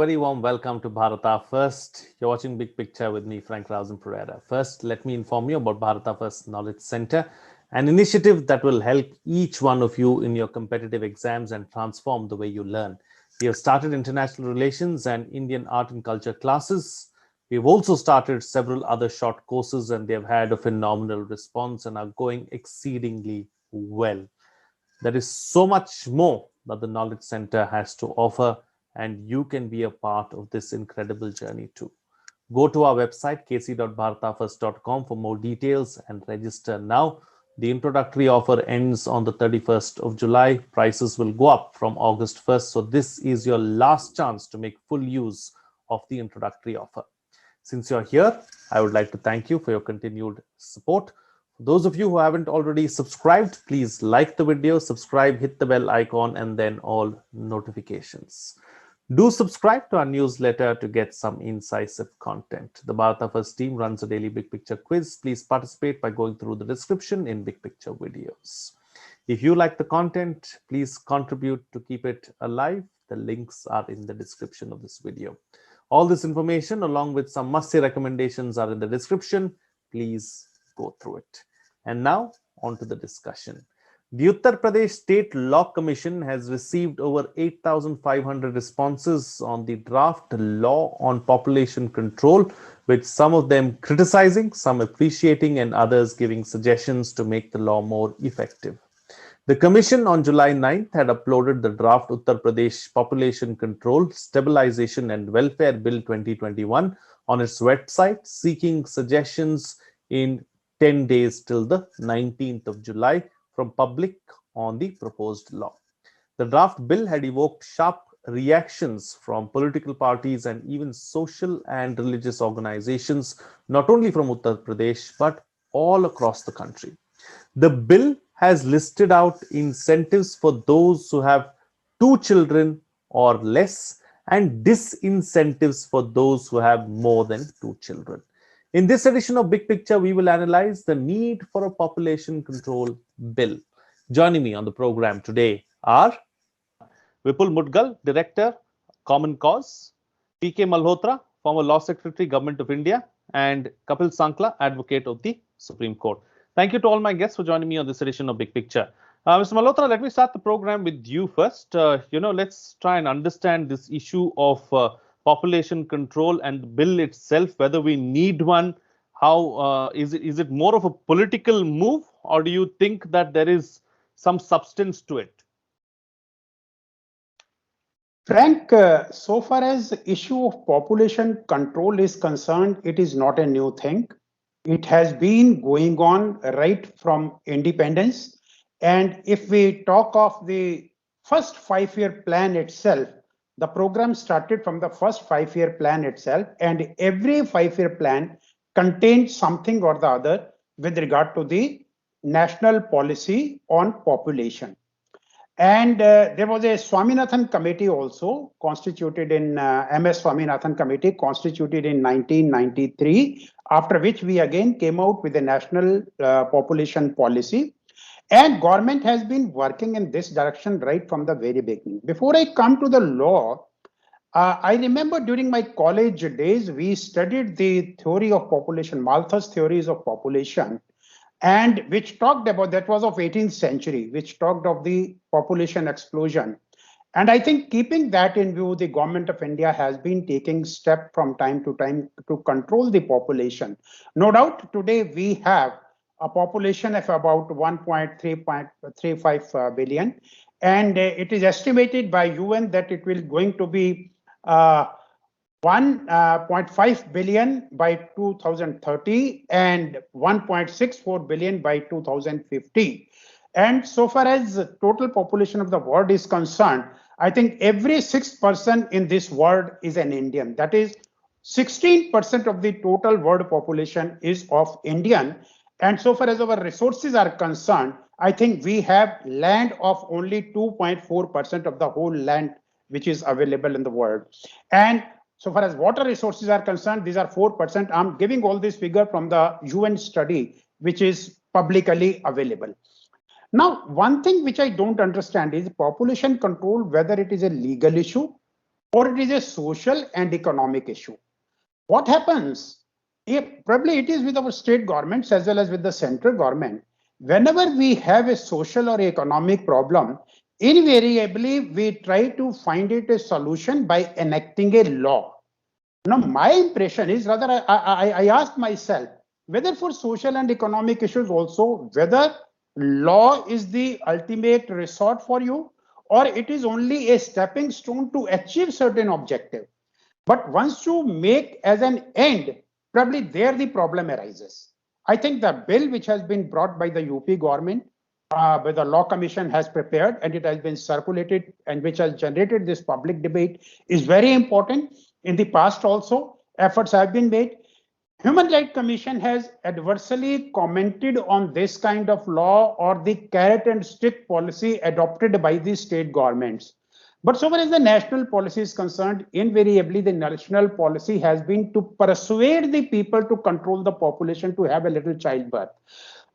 very warm welcome to Bharata First. You're watching Big Picture with me, Frank Rausen Pereira. First, let me inform you about Bharata First Knowledge Center, an initiative that will help each one of you in your competitive exams and transform the way you learn. We have started international relations and Indian art and culture classes. We've also started several other short courses, and they have had a phenomenal response and are going exceedingly well. There is so much more that the Knowledge Center has to offer, and you can be a part of this incredible journey too. Go to our website, kc.bharatafirst.com, for more details and register now. The introductory offer ends on the 31st of July. Prices will go up from August 1st, so this is your last chance to make full use of the introductory offer. Since you're here, I would like to thank you for your continued support. For those of you who haven't already subscribed, please like the video, subscribe, hit the bell icon, and then all notifications. Do subscribe to our newsletter to get some incisive content. The Bharata First team runs a daily Big Picture quiz. Please participate by going through the description in Big Picture videos. If you like the content, please contribute to keep it alive. The links are in the description of this video. All this information, along with some must-see recommendations, are in the description. Please go through it. And now, on to the discussion. The Uttar Pradesh State Law Commission has received over 8,500 responses on the draft law on population control, with some of them criticizing, some appreciating, and others giving suggestions to make the law more effective. The Commission on July 9th had uploaded the draft Uttar Pradesh Population Control, Stabilization and Welfare Bill 2021 on its website, seeking suggestions in 10 days till the 19th of July from public on the proposed law. The draft bill had evoked sharp reactions from political parties and even social and religious organizations, not only from Uttar Pradesh, but all across the country. The bill has listed out incentives for those who have 2 children or less, and disincentives for those who have more than 2 children. In this edition of Big Picture, we will analyze the need for a population control bill. Joining me on the program today are Vipul Mudgal, Director, Common Cause; PK Malhotra, former Law Secretary, Government of India; and Kapil Sankhla, Advocate of the Supreme Court. Thank you to all my guests for joining me on this edition of Big Picture. Mr. Malhotra, let me start the program with you first. Let's try and understand this issue of population control and the bill itself, whether we need one. How is it more of a political move, or do you think that there is some substance to it? Frank, so far as the issue of population control is concerned, it is not a new thing. It has been going on right from independence. And if we talk of the first 5-year plan itself, the program started from the first 5-year plan itself, and every 5-year plan contained something or the other with regard to the national policy on population. And there was a Swaminathan committee also constituted in MS Swaminathan committee constituted in 1993, after which we again came out with a national population policy. And government has been working in this direction right from the very beginning. Before I come to the law, I remember during my college days, we studied the theory of population, Malthus theories of population, and which talked about, that was of 18th century, which talked of the population explosion. And I think keeping that in view, the government of India has been taking steps from time to time to control the population. No doubt today we have a population of about 1.35 billion. And it is estimated by UN that it will going to be 1.5 billion by 2030 and 1.64 billion by 2050. And so far as the total population of the world is concerned, I think every 6th person in this world is an Indian. That is 16% of the total world population is of Indian. And so far as our resources are concerned, I think we have land of only 2.4% of the whole land which is available in the world. And so far as water resources are concerned, these are 4%. I'm giving all this figure from the UN study, which is publicly available. Now, one thing which I don't understand is population control, whether it is a legal issue or it is a social and economic issue. What happens? Probably it is with our state governments as well as with the central government. Whenever we have a social or economic problem, invariably we try to find it a solution by enacting a law. Now, my impression is rather I asked myself whether for social and economic issues also, whether law is the ultimate resort for you or it is only a stepping stone to achieve certain objective. But once you make as an end, probably there the problem arises. I think the bill which has been brought by the UP government, by the law commission has prepared and it has been circulated and which has generated this public debate is very important. In the past also, efforts have been made. Human Rights Commission has adversely commented on this kind of law or the carrot and stick policy adopted by the state governments. But so far as the national policy is concerned, invariably the national policy has been to persuade the people to control the population to have a little childbirth.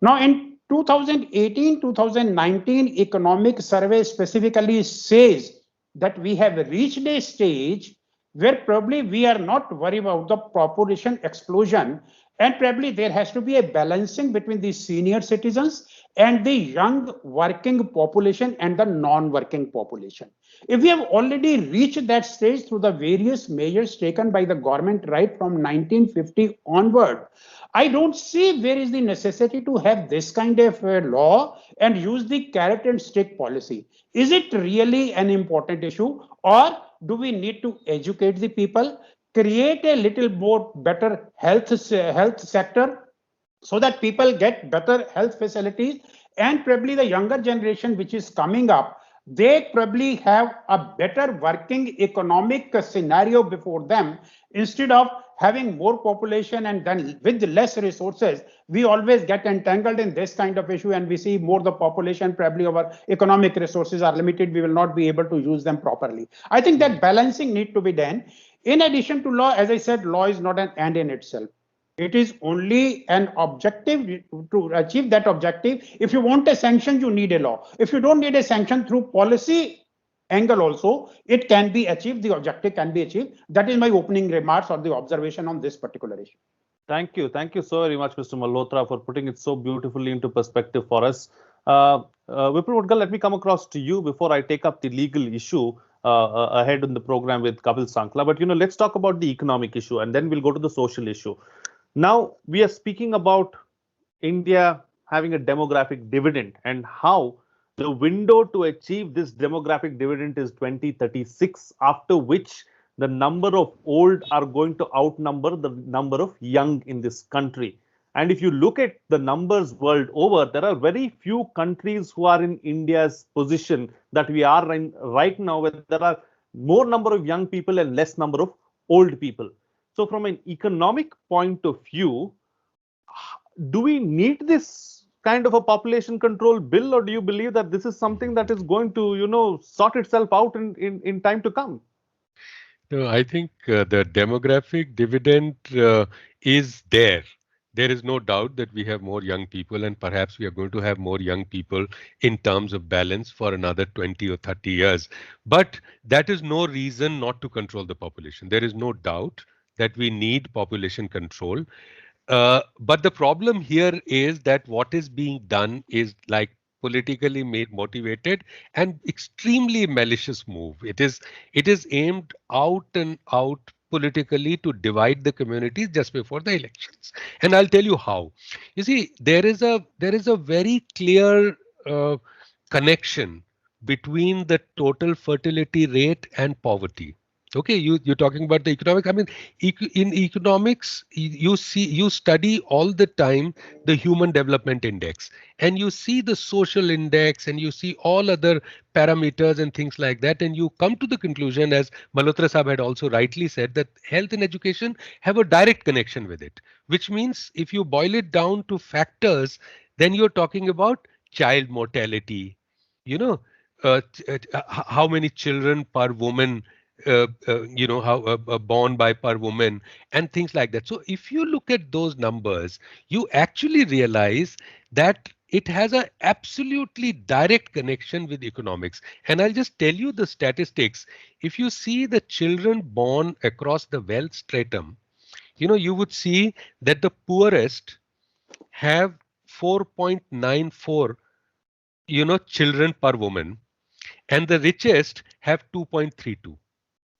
Now in 2018-2019 economic survey specifically says that we have reached a stage where probably we are not worried about the population explosion and probably there has to be a balancing between the senior citizens and the young working population and the non-working population. If we have already reached that stage through the various measures taken by the government right from 1950 onward, I don't see where is the necessity to have this kind of law and use the carrot and stick policy. Is it really an important issue or do we need to educate the people, create a little more better health sector so that people get better health facilities and probably the younger generation which is coming up, they probably have a better working economic scenario before them instead of having more population and then with less resources we always get entangled in this kind of issue and we see more the population probably our economic resources are limited, we will not be able to use them properly. I think that balancing need to be done. In addition to law, as I said, law is not an end in itself. It is only an objective to achieve that objective. If you want a sanction, you need a law. If you don't need a sanction through policy angle also, it can be achieved, the objective can be achieved. That is my opening remarks or the observation on this particular issue. Thank you. Thank you so very much, Mr. Malhotra, for putting it so beautifully into perspective for us. Vipul Mudgal, let me come across to you before I take up the legal issue ahead in the program with Kapil Sankhla. But, let's talk about the economic issue and then we'll go to the social issue. Now, we are speaking about India having a demographic dividend and how the window to achieve this demographic dividend is 2036, after which the number of old are going to outnumber the number of young in this country. And if you look at the numbers world over, there are very few countries who are in India's position that we are in right now, where there are more number of young people and less number of old people. So from an economic point of view, do we need this kind of a population control bill, or do you believe that this is something that is going to, sort itself out in time to come? No, I think the demographic dividend is there. There is no doubt that we have more young people, and perhaps we are going to have more young people in terms of balance for another 20 or 30 years. But that is no reason not to control the population. There is no doubt that we need population control. But the problem here is that what is being done is like politically motivated and extremely malicious move. It is aimed out and out politically to divide the communities just before the elections. And I'll tell you how. You see, there is a very clear connection between the total fertility rate and poverty. Okay, you're talking about the economic. I mean, in economics, you study all the time the Human Development Index, and you see the social index, and you see all other parameters and things like that, and you come to the conclusion, as Malhotra Sahab had also rightly said, that health and education have a direct connection with it. Which means, if you boil it down to factors, then you're talking about child mortality. How many children per woman. How born by per woman and things like that. So if you look at those numbers, you actually realize that it has a absolutely direct connection with economics. And I'll just tell you the statistics. If you see the children born across the wealth stratum, you would see that the poorest have 4.94, children per woman, and the richest have 2.32.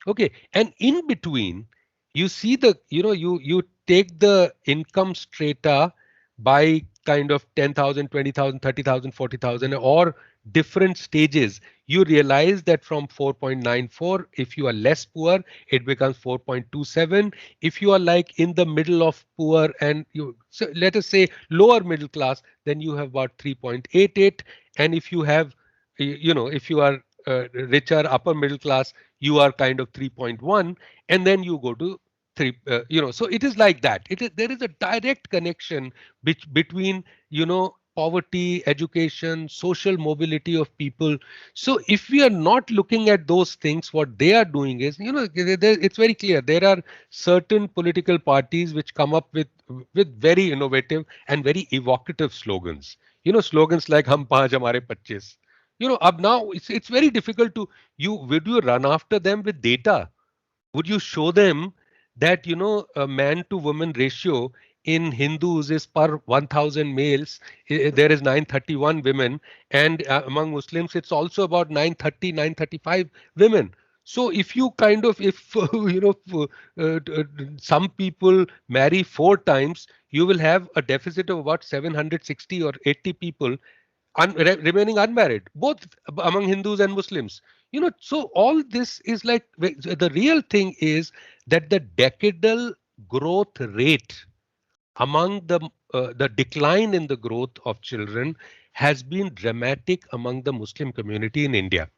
Okay. And in between, you see you take the income strata by kind of 10,000, 20,000, 30,000, 40,000, or different stages. You realize that from 4.94, if you are less poor, it becomes 4.27. If you are like in the middle of poor and so let us say lower middle class, then you have about 3.88. And if you have, if you are richer upper middle class, you are kind of 3.1, and then you go to 3, so it is like that. There is a direct connection between, poverty, education, social mobility of people. So if we are not looking at those things, what they are doing is, it's very clear. There are certain political parties which come up with very innovative and very evocative slogans. Slogans like "Hum Panch Hamare 25." Up now it's very difficult to would you run after them with data? Would you show them that a man to woman ratio in Hindus is per 1000 males, there is 931 women, and among Muslims it's also about 930, 935 women. So if you kind of, if some people marry 4 times, you will have a deficit of about 760 or 80 people remaining unmarried, both among Hindus and Muslims. So all this is like the real thing is that the decadal growth rate among the decline in the growth of children has been dramatic among the Muslim community in India.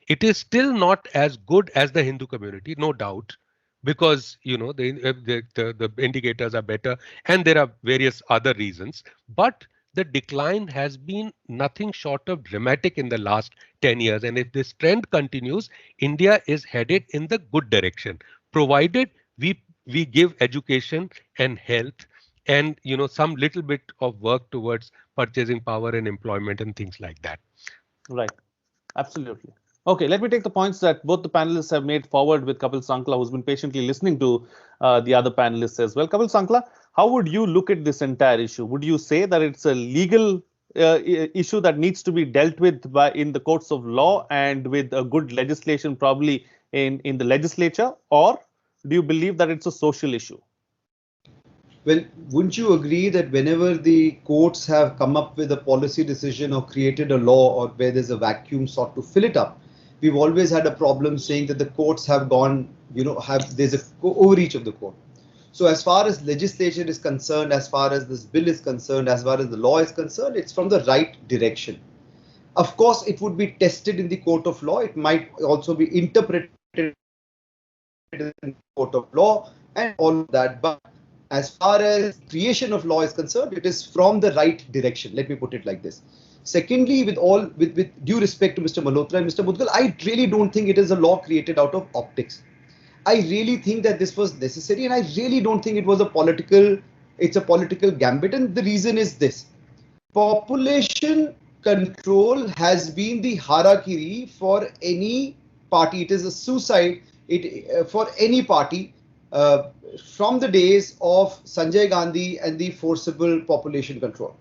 It is still not as good as the Hindu community, no doubt, because the indicators are better, and there are various other reasons. But the decline has been nothing short of dramatic in the last 10 years. And if this trend continues, India is headed in the good direction, provided we give education and health and some little bit of work towards purchasing power and employment and things like that. Right. Absolutely. Okay, let me take the points that both the panelists have made forward with Kapil Sankhla, who's been patiently listening to the other panelists as well. Kapil Sankhla, how would you look at this entire issue? Would you say that it's a legal issue that needs to be dealt with in the courts of law and with a good legislation probably in the legislature, or do you believe that it's a social issue? Well, wouldn't you agree that whenever the courts have come up with a policy decision or created a law or where there's a vacuum sought to fill it up, we've always had a problem saying that the courts have gone, there's a overreach of the court. So as far as legislation is concerned, as far as this bill is concerned, as far as the law is concerned, it's from the right direction. Of course, it would be tested in the court of law. It might also be interpreted in the court of law and all of that. But as far as creation of law is concerned, it is from the right direction. Let me put it like this. Secondly, with due respect to Mr. Malhotra and Mr. Mudgal, I really don't think it is a law created out of optics. I really think that this was necessary, and I really don't think it was a political gambit. And the reason is this: population control has been the harakiri for any party. It is a suicide for any party from the days of Sanjay Gandhi and the forcible population control.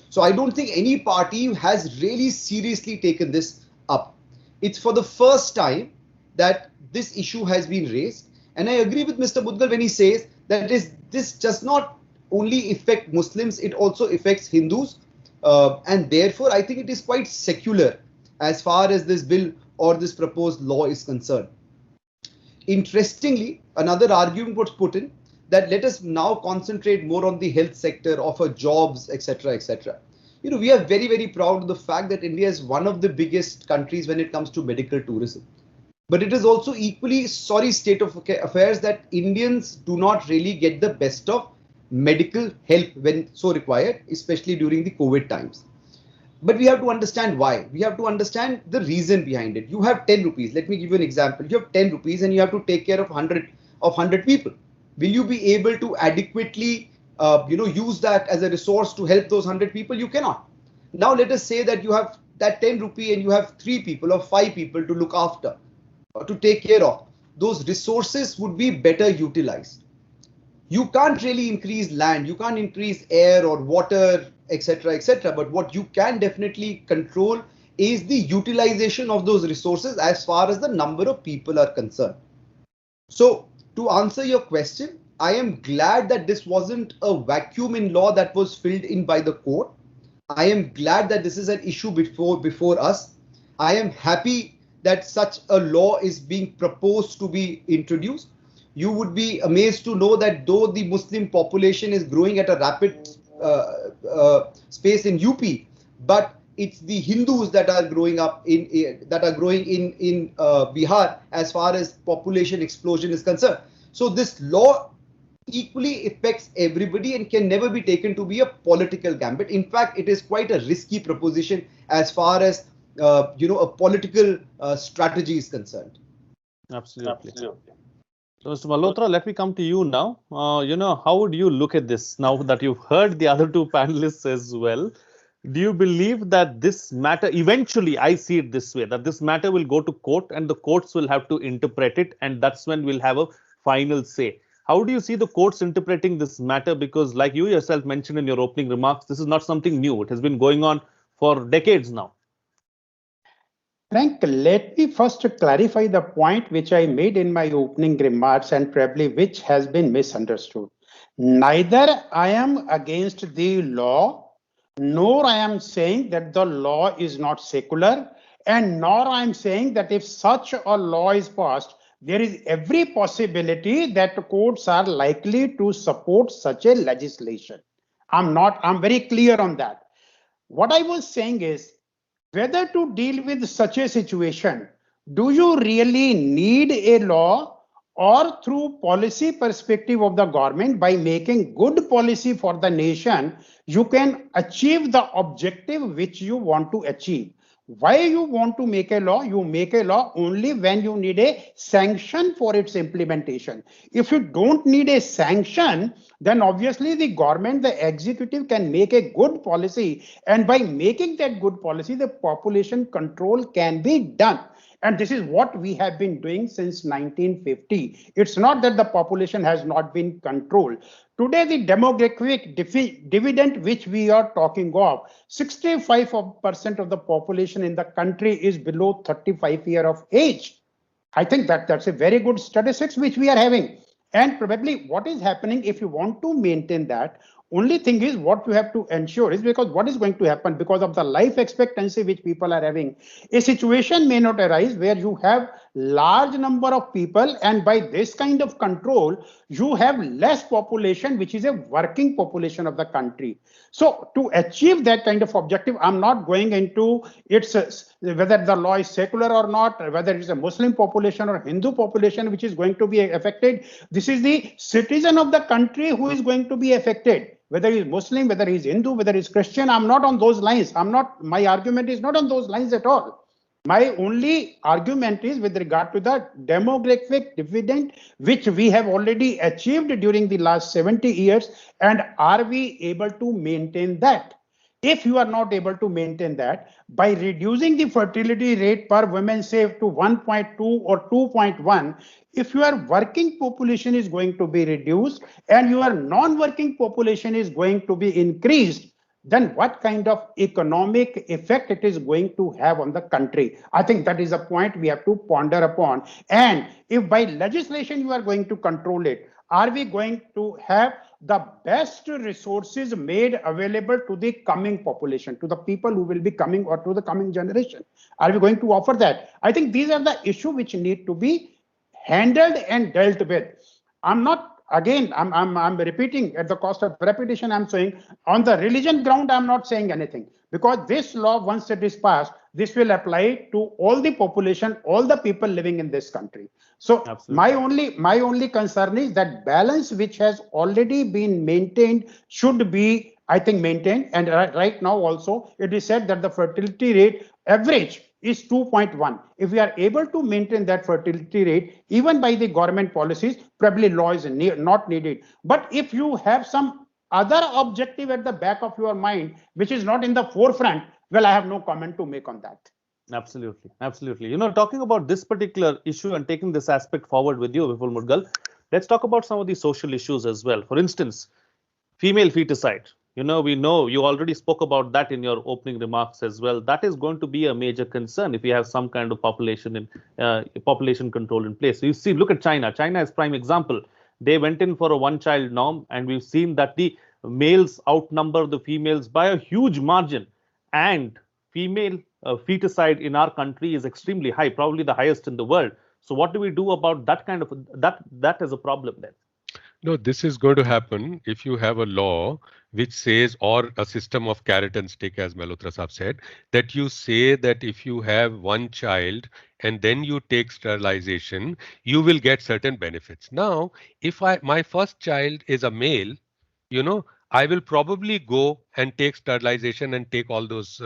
So I don't think any party has really seriously taken this up. It's for the first time that this issue has been raised. And I agree with Mr. Mudgal when he says that this does not only affect Muslims, it also affects Hindus. And therefore, I think it is quite secular as far as this bill or this proposed law is concerned. Interestingly, another argument was put in that let us now concentrate more on the health sector, offer jobs, etc., etc. We are very, very proud of the fact that India is one of the biggest countries when it comes to medical tourism. But it is also equally sorry state of affairs that Indians do not really get the best of medical help when so required, especially during the COVID times. But we have to understand why. We have to understand the reason behind it. You have 10 rupees. Let me give you an example. You have 10 rupees and you have to take care of 100 people. Will you be able to adequately use that as a resource to help those 100 people? You cannot. Now let us say that you have that 10 rupee and you have 3 people or 5 people to look after or to take care of. Those resources would be better utilized. You can't really increase land, you can't increase air or water, etc., etc. But what you can definitely control is the utilization of those resources as far as the number of people are concerned. So, to answer your question, I am glad that this wasn't a vacuum in law that was filled in by the court. I am glad that this is an issue before us. I am happy that such a law is being proposed to be introduced. You would be amazed to know that though the Muslim population is growing at a rapid space in UP, but it's the Hindus that are growing in Bihar as far as population explosion is concerned. So this law equally affects everybody and can never be taken to be a political gambit. In fact, it is quite a risky proposition as far as a political strategy is concerned. Absolutely. So, Mr. Malhotra, let me come to you now. How would you look at this now that you've heard the other two panelists as well? Do you believe that this matter, eventually, I see it this way, that this matter will go to court and the courts will have to interpret it, and that's when we'll have a final say? How do you see the courts interpreting this matter? Because like you yourself mentioned in your opening remarks, this is not something new. It has been going on for decades now. Frank, let me first clarify the point which I made in my opening remarks and probably which has been misunderstood. Neither I am against the law, nor I am saying that the law is not secular, and nor I am saying that if such a law is passed, there is every possibility that courts are likely to support such a legislation. I'm very clear on that. What I was saying is, whether to deal with such a situation, do you really need a law, or through policy perspective of the government, by making good policy for the nation, you can achieve the objective which you want to achieve? Why you want to make a law? You make a law only when you need a sanction for its implementation. If you don't need a sanction, then obviously the government, the executive, can make a good policy, and by making that good policy, the population control can be done. And this is what we have been doing since 1950. It's not that the population has not been controlled. Today, the demographic dividend which we are talking of, 65% of the population in the country is below 35 years of age. I think that's a very good statistics which we are having. And probably what is happening, if you want to maintain that, only thing is what you have to ensure is, because what is going to happen because of the life expectancy which people are having, a situation may not arise where you have large number of people, and by this kind of control you have less population, which is a working population of the country. So to achieve that kind of objective, I'm not going into its whether the law is secular or not, whether it's a Muslim population or Hindu population which is going to be affected. This is the citizen of the country who is going to be affected. Whether he's Muslim, whether he's Hindu, whether he's Christian, I'm not on those lines. My argument is not on those lines at all. My only argument is with regard to the demographic dividend, which we have already achieved during the last 70 years. And are we able to maintain that? If you are not able to maintain that, by reducing the fertility rate per woman, say to 1.2 or 2.1, if your working population is going to be reduced and your non-working population is going to be increased, then what kind of economic effect it is going to have on the country? I think that is a point we have to ponder upon. And if by legislation you are going to control it, are we going to have the best resources made available to the coming population, to the people who will be coming, or to the coming generation? Are we going to offer that? I think these are the issues which need to be handled and dealt with. I'm repeating at the cost of repetition. I'm saying on the religion ground, I'm not saying anything, because this law, once it is passed, this will apply to all the population, all the people living in this country. So absolutely, my only concern is that balance which has already been maintained should be, I think, maintained. And right now also it is said that the fertility rate average is 2.1. If we are able to maintain that fertility rate, even by the government policies, probably law is not needed. But if you have some other objective at the back of your mind, which is not in the forefront, well, I have no comment to make on that. Absolutely, absolutely. Talking about this particular issue and taking this aspect forward with you, Vipul Mudgal, let's talk about some of the social issues as well. For instance, female feticide. We know you already spoke about that in your opening remarks as well. That is going to be a major concern if we have some kind of population control in place. So you see, look at China. China is prime example. They went in for a one-child norm, and we've seen that the males outnumber the females by a huge margin. And female feticide in our country is extremely high, probably the highest in the world. So what do we do about that kind of that is a problem then? No, this is going to happen if you have a law which says, or a system of carrot and stick, as Malhotra Saab said, that you say that if you have one child and then you take sterilization, you will get certain benefits. Now, if my first child is a male, I will probably go and take sterilization and take all those,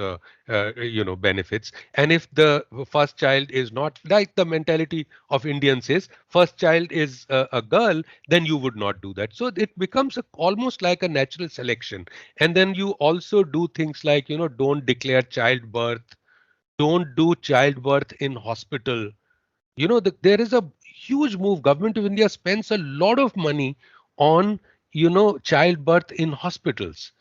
benefits. And if the first child is not, like the mentality of Indians is, first child is a girl, then you would not do that. So it becomes almost like a natural selection. And then you also do things like, don't declare childbirth, don't do childbirth in hospital. There is a huge move. Government of India spends a lot of money on, childbirth in hospitals.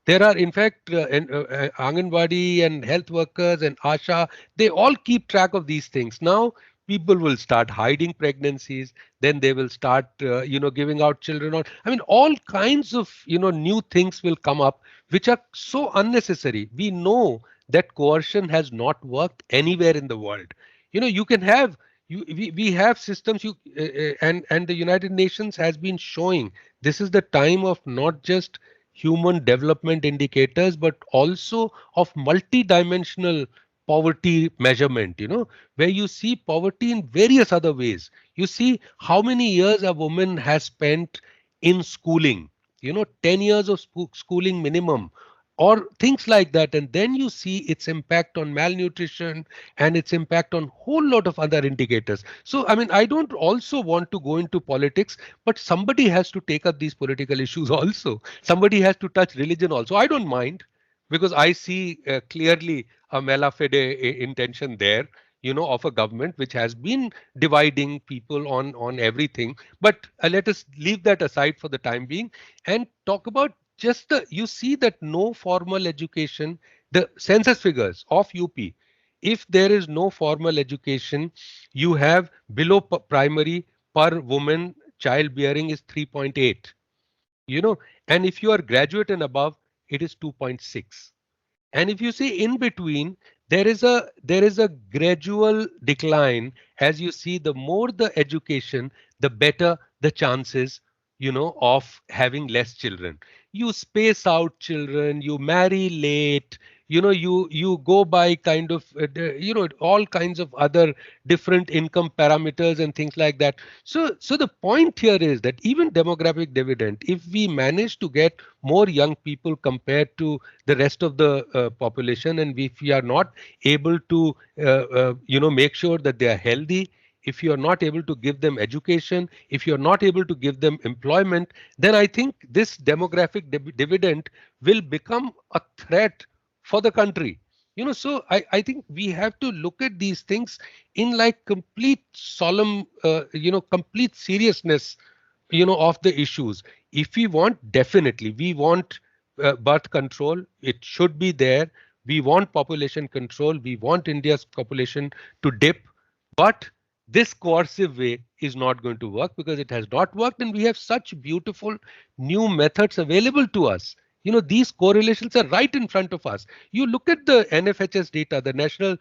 There are, in fact, Anganwadi and health workers and ASHA, they all keep track of these things. Now, people will start hiding pregnancies. Then they will start, giving out children. I mean, all kinds of, new things will come up, which are so unnecessary. We know that coercion has not worked anywhere in the world. You can have, we have systems, and the United Nations has been showing this is the time of not just human development indicators, but also of multidimensional poverty measurement, where you see poverty in various other ways. You see how many years a woman has spent in schooling, 10 years of schooling minimum, or things like that. And then you see its impact on malnutrition and its impact on whole lot of other indicators. So, I mean, I don't also want to go into politics, but somebody has to take up these political issues also. Somebody has to touch religion also. I don't mind, because I see clearly a mala fide intention there, of a government which has been dividing people on everything. But let us leave that aside for the time being and talk about just you see that no formal education, the census figures of UP, if there is no formal education, you have below primary per woman childbearing is 3.8, and if you are graduate and above, it is 2.6. And if you see in between, there is a gradual decline. As you see, the more the education, the better the chances, of having less children. You space out children, you marry late, you go by kind of all kinds of other different income parameters and things like that. So the point here is that even demographic dividend, if we manage to get more young people compared to the rest of the population, and if we are not able to make sure that they are healthy, if you are not able to give them education, if you are not able to give them employment, then I think this demographic dividend will become a threat for the country. So I think we have to look at these things in like complete solemn, complete seriousness, of the issues. If we want, definitely, we want birth control, it should be there. We want population control. We want India's population to dip. But this coercive way is not going to work, because it has not worked, and we have such beautiful new methods available to us. These correlations are right in front of us. You look at the NFHS data, the National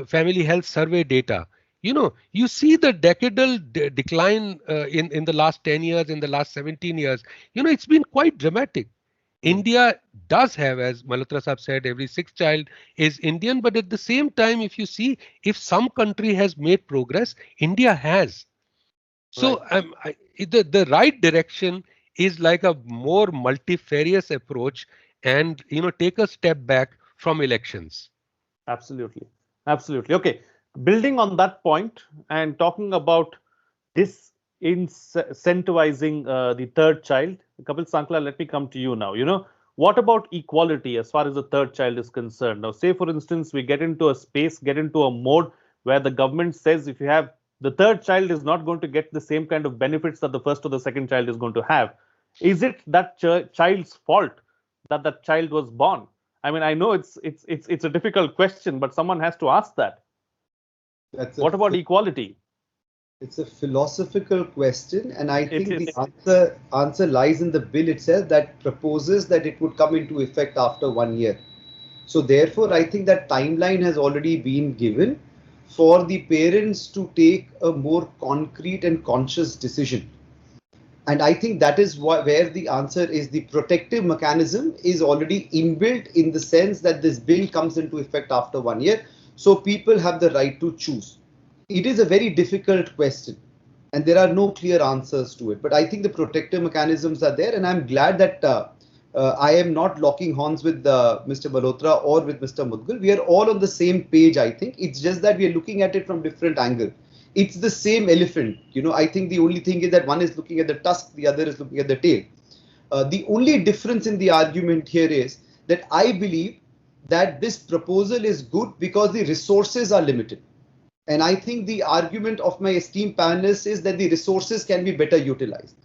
Family Health Survey data. You see the decadal decline in the last 10 years, in the last 17 years. It's been quite dramatic. India does have, as Malhotra Saab said, every sixth child is Indian. But at the same time, if you see, if some country has made progress, India has. So the right direction is like a more multifarious approach, and take a step back from elections. Absolutely. Absolutely. Okay. Building on that point and talking about this incentivizing the third child. Kapil, Sankhla, let me come to you now. What about equality as far as the third child is concerned? Now, say for instance, we get into a space, get into a mode where the government says if you have the third child is not going to get the same kind of benefits that the first or the second child is going to have. Is it that child's fault that that child was born? I mean, I know it's a difficult question, but someone has to ask that. That's a What about equality? It's a philosophical question, and I It think the is. answer lies in the bill itself that proposes that it would come into effect after 1 year. So therefore, I think that timeline has already been given for the parents to take a more concrete and conscious decision. And I think that is where the answer is. The protective mechanism is already inbuilt in the sense that this bill comes into effect after 1 year. So people have the right to choose. It is a very difficult question and there are no clear answers to it. But I think the protective mechanisms are there, and I'm glad that I am not locking horns with Mr. Malhotra or with Mr. Mudgal. We are all on the same page, I think. It's just that we are looking at it from different angles. It's the same elephant. I think the only thing is that one is looking at the tusk, the other is looking at the tail. The only difference in the argument here is that I believe that this proposal is good because the resources are limited. And I think the argument of my esteemed panelists is that the resources can be better utilized.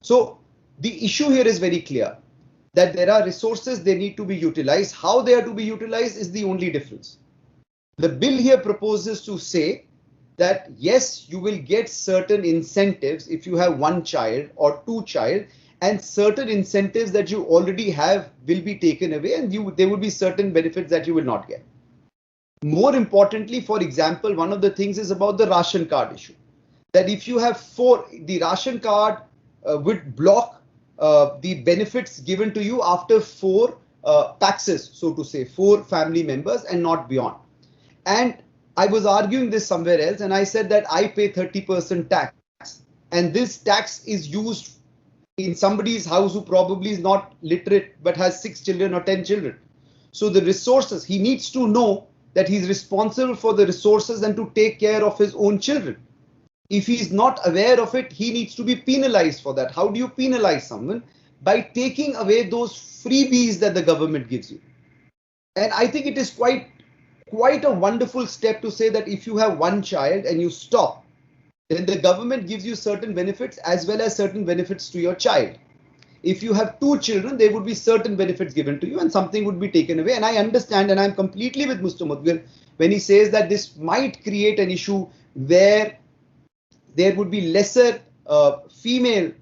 So the issue here is very clear that there are resources, they need to be utilized. How they are to be utilized is the only difference. The bill here proposes to say that yes, you will get certain incentives if you have one child or two child, and certain incentives that you already have will be taken away, and there will be certain benefits that you will not get. More importantly, for example, one of the things is about the ration card issue. That if you have the ration card would block the benefits given to you after 4 taxes, so to say, 4 family members and not beyond. And I was arguing this somewhere else, and I said that I pay 30% tax, and this tax is used in somebody's house who probably is not literate but has 6 children or 10 children. So the resources, he needs to know that he's responsible for the resources and to take care of his own children. If he's not aware of it, he needs to be penalized for that. How do you penalize someone? By taking away those freebies that the government gives you. And I think it is quite a wonderful step to say that if you have one child and you stop, then the government gives you certain benefits as well as certain benefits to your child. If you have 2 children, there would be certain benefits given to you and something would be taken away. And I understand, and I'm completely with Mr. Mudgal when he says that this might create an issue where there would be lesser female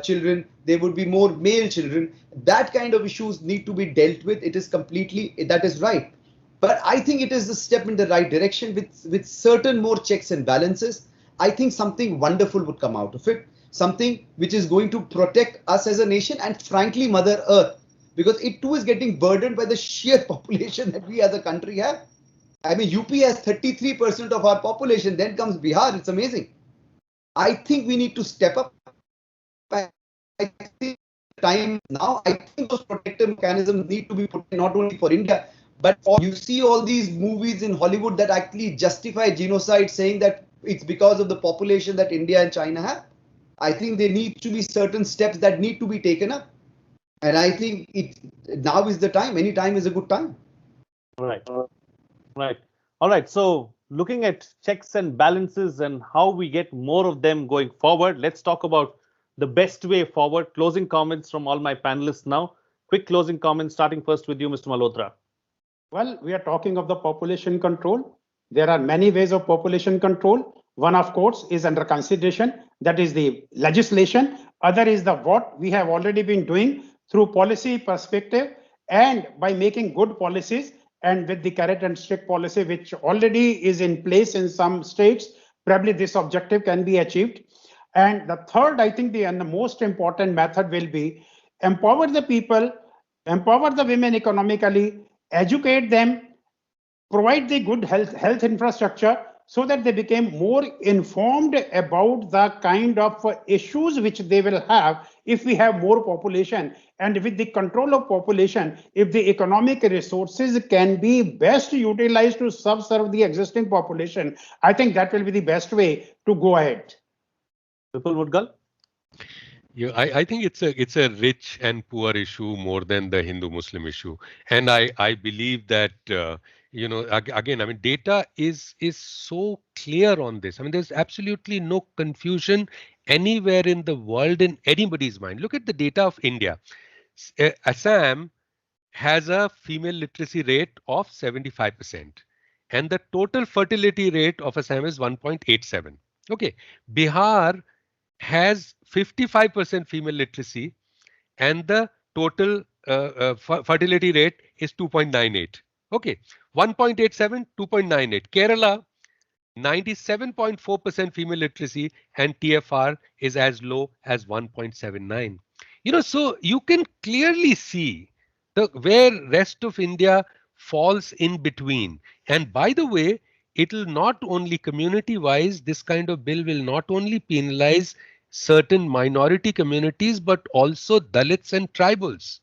children, there would be more male children. That kind of issues need to be dealt with. It is that is right. But I think it is a step in the right direction with certain more checks and balances. I think something wonderful would come out of it. Something which is going to protect us as a nation and frankly Mother Earth, because it too is getting burdened by the sheer population that we as a country have. I mean, UP has 33% of our population, then comes Bihar. It's amazing. I think we need to step up. I think time now, I think those protective mechanisms need to be put in not only for India, but you see all these movies in Hollywood that actually justify genocide, saying that it's because of the population that India and China have. I think there need to be certain steps that need to be taken up. And I think now is the time. Any time is a good time. Right. Right. All right. So looking at checks and balances and how we get more of them going forward, let's talk about the best way forward. Closing comments from all my panelists now. Quick closing comments, starting first with you, Mr. Malhotra. Well, we are talking of the population control. There are many ways of population control. One, of course, is under consideration. That is the legislation. Other is the what we have already been doing through policy perspective and by making good policies, and with the carrot and stick policy, which already is in place in some states, probably this objective can be achieved. And the third, I think, and the most important method will be empower the people, empower the women economically, educate them, provide the good health infrastructure so that they become more informed about the kind of issues which they will have if we have more population. And with the control of population, if the economic resources can be best utilized to subserve the existing population, I think that will be the best way to go ahead. Vipul, Mudgal? Yeah, I think it's a rich and poor issue more than the Hindu-Muslim issue, and I believe that again, I mean, data is so clear on this. I mean, there's absolutely no confusion anywhere in the world in anybody's mind. Look at the data of India. Assam has a female literacy rate of 75%, and the total fertility rate of Assam is 1.87. Okay, Bihar has 55% female literacy, and the total fertility rate is 2.98. Okay, 1.87, 2.98. Kerala, 97.4% female literacy, and TFR is as low as 1.79. So you can clearly see the where rest of India falls in between. And by the way, it will not only community wise, this kind of bill will not only penalize certain minority communities, but also Dalits and tribals,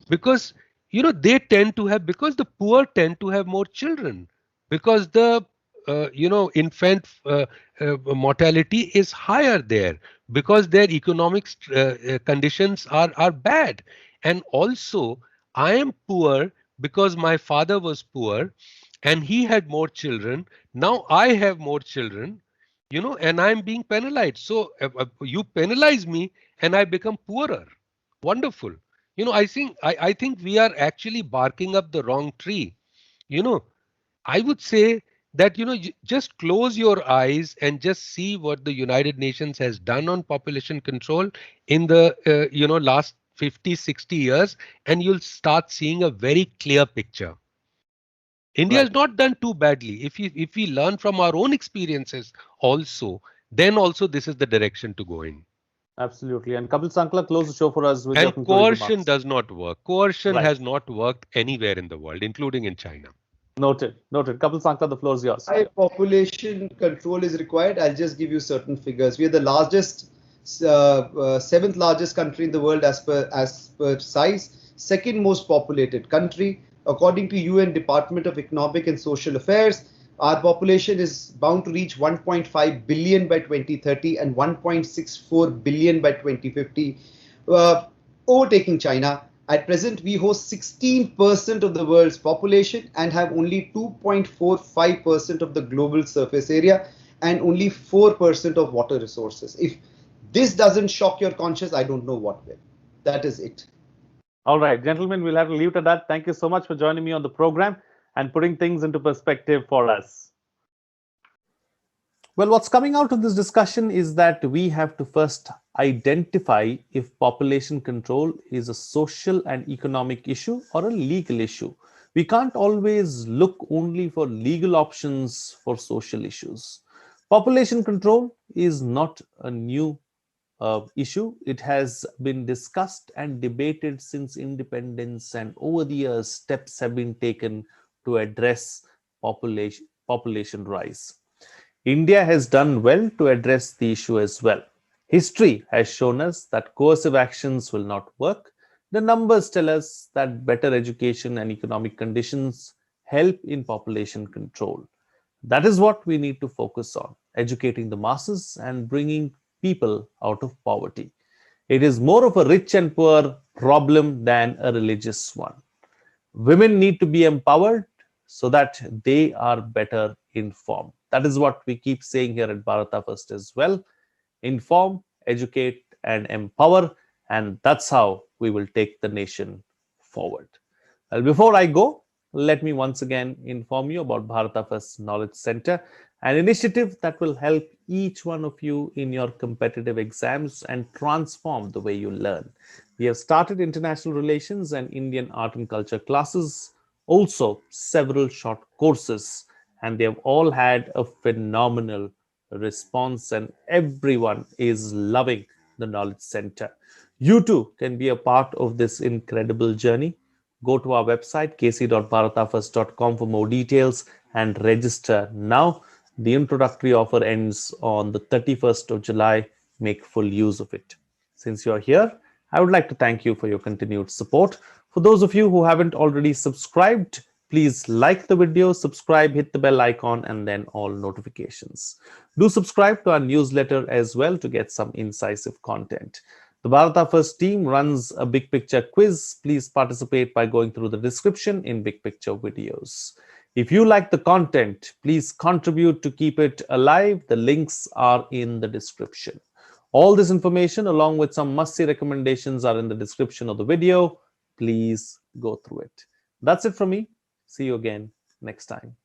because they tend to have, because the poor tend to have more children, because the infant mortality is higher there, because their economic conditions are bad. And also, I am poor because my father was poor and he had more children. Now I have more children, and I'm being penalized. So you penalize me and I become poorer. Wonderful. I think we are actually barking up the wrong tree. You know, I would say that, just close your eyes and just see what the United Nations has done on population control in the, last 50, 60 years, and you'll start seeing a very clear picture. India has Right. not done too badly. If we learn from our own experiences also, then also this is the direction to go in. Absolutely. And Kapil Sankhla, close the show for us with your And concluding coercion remarks. does not work. Coercion Right. has not worked anywhere in the world, including in China. Noted. Noted. Kapil Sankhla, the floor is yours. Why population control is required? I'll just give you certain figures. We are the seventh largest country in the world as per size, second most populated country. According to UN Department of Economic and Social Affairs, our population is bound to reach 1.5 billion by 2030 and 1.64 billion by 2050, uh, overtaking China. At present, we host 16% of the world's population and have only 2.45% of the global surface area and only 4% of water resources. If this doesn't shock your conscience, I don't know what will. That is it. All right, gentlemen, we'll have to leave it at that. Thank you so much for joining me on the program and putting things into perspective for us. Well, what's coming out of this discussion is that we have to first identify if population control is a social and economic issue or a legal issue. We can't always look only for legal options for social issues. Population control is not a new issue. It has been discussed and debated since independence, and over the years, steps have been taken to address population rise. India has done well to address the issue as well. History has shown us that coercive actions will not work. The numbers tell us that better education and economic conditions help in population control. That is what we need to focus on, educating the masses and bringing people out of poverty. It is more of a rich and poor problem than a religious one. Women need to be empowered so that they are better informed. That is what we keep saying here at Bharata First as well. Inform, educate, and empower. And that's how we will take the nation forward. Well, before I go, let me once again inform you about Bharata First Knowledge Center, an initiative that will help each one of you in your competitive exams and transform the way you learn. We have started international relations and Indian art and culture classes, also several short courses, and they have all had a phenomenal response, and everyone is loving the Knowledge Center. You too can be a part of this incredible journey. Go to our website kc.bharatafirst.com for more details and register now. The introductory offer ends on the 31st of July. Make full use of it. Since you're here, I would like to thank you for your continued support. For those of you who haven't already subscribed, Please like the video, subscribe, hit the bell icon, and then all notifications. Do subscribe to our newsletter as well to get some incisive content. The Bharata First team runs a big picture quiz. Please participate by going through the description in big picture videos. If you like the content, please contribute to keep it alive. The links are in the description. All this information, along with some must-see recommendations, are in the description of the video. Please go through it. That's it from me. See you again next time.